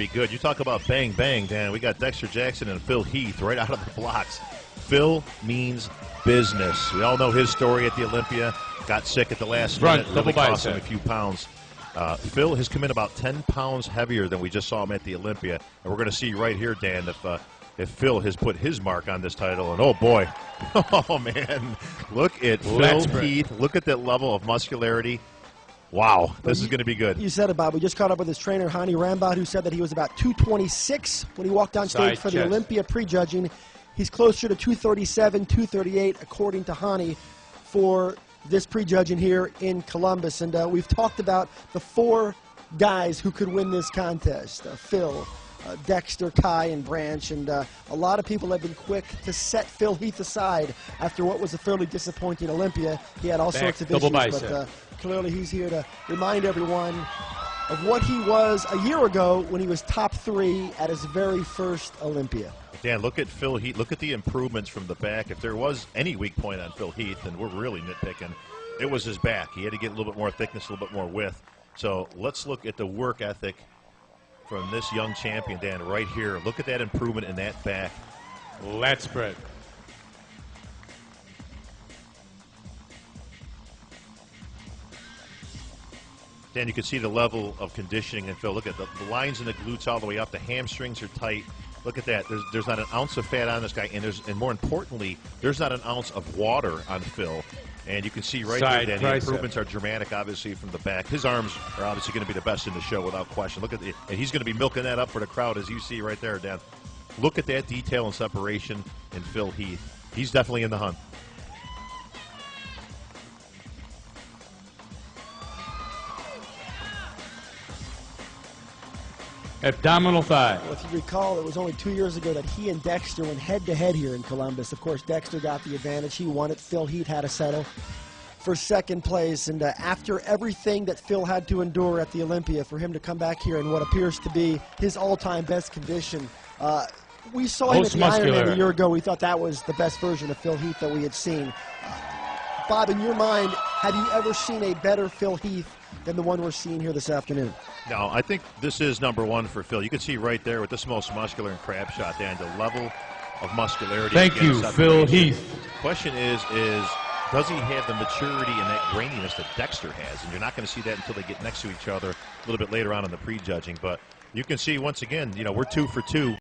Be good. You talk about bang, bang, Dan. We got Dexter Jackson and Phil Heath right out of the blocks. Phil means business. We all know his story at the Olympia. Got sick at the last minute. Really cost him a few pounds. Phil has come in about 10 pounds heavier than we just saw him at the Olympia. And we're going to see right here, Dan, if Phil has put his mark on this title. And, oh, boy. Oh, man. Look at Phil Heath. Look at that level of muscularity. Wow, this is going to be good. You said it, Bob. We just caught up with his trainer, Hani Rambat, who said that he was about 226 when he walked on stage for the Olympia prejudging. He's closer to 237, 238, according to Hani, for this prejudging here in Columbus. And we've talked about the 4 guys who could win this contest, Phil, Dexter, Kai, and Branch. And a lot of people have been quick to set Phil Heath aside after what was a fairly disappointing Olympia. He had all sorts of issues, but clearly he's here to remind everyone of what he was a year ago when he was top 3 at his very first Olympia. Dan, look at Phil Heath. Look at the improvements from the back. If there was any weak point on Phil Heath, and we're really nitpicking, it was his back. He had to get a little bit more thickness, a little bit more width. So let's look at the work ethic from this young champion, Dan, right here. Look at that improvement in that back. Let's spread. Dan, you can see the level of conditioning in Phil. Look at the lines in the glutes all the way up. The hamstrings are tight. Look at that. There's not an ounce of fat on this guy, and more importantly, there's not an ounce of water on Phil. And you can see right there, Dan, the improvements are dramatic, obviously, from the back. His arms are obviously going to be the best in the show without question. Look at it, and he's going to be milking that up for the crowd, as you see right there, Dan. Look at that detail and separation in Phil Heath. He's definitely in the hunt. Abdominal thigh. Well, if you recall, it was only 2 years ago that he and Dexter went head-to-head here in Columbus. Of course, Dexter got the advantage. He won it. Phil Heath had to settle for second place. And after everything that Phil had to endure at the Olympia, for him to come back here in what appears to be his all-time best condition, we saw him at the Ironman a year ago. We thought that was the best version of Phil Heath that we had seen. Bob, in your mind, have you ever seen a better Phil Heath than the one we're seeing here this afternoon? No, I think this is #1 for Phil. You can see right there with this most muscular and crab shot, Dan, the level of muscularity. Thank you, Phil Heath. Question is does he have the maturity and that graininess that Dexter has? And you're not going to see that until they get next to each other a little bit later on in the prejudging. But you can see, once again, we're 2 for 2.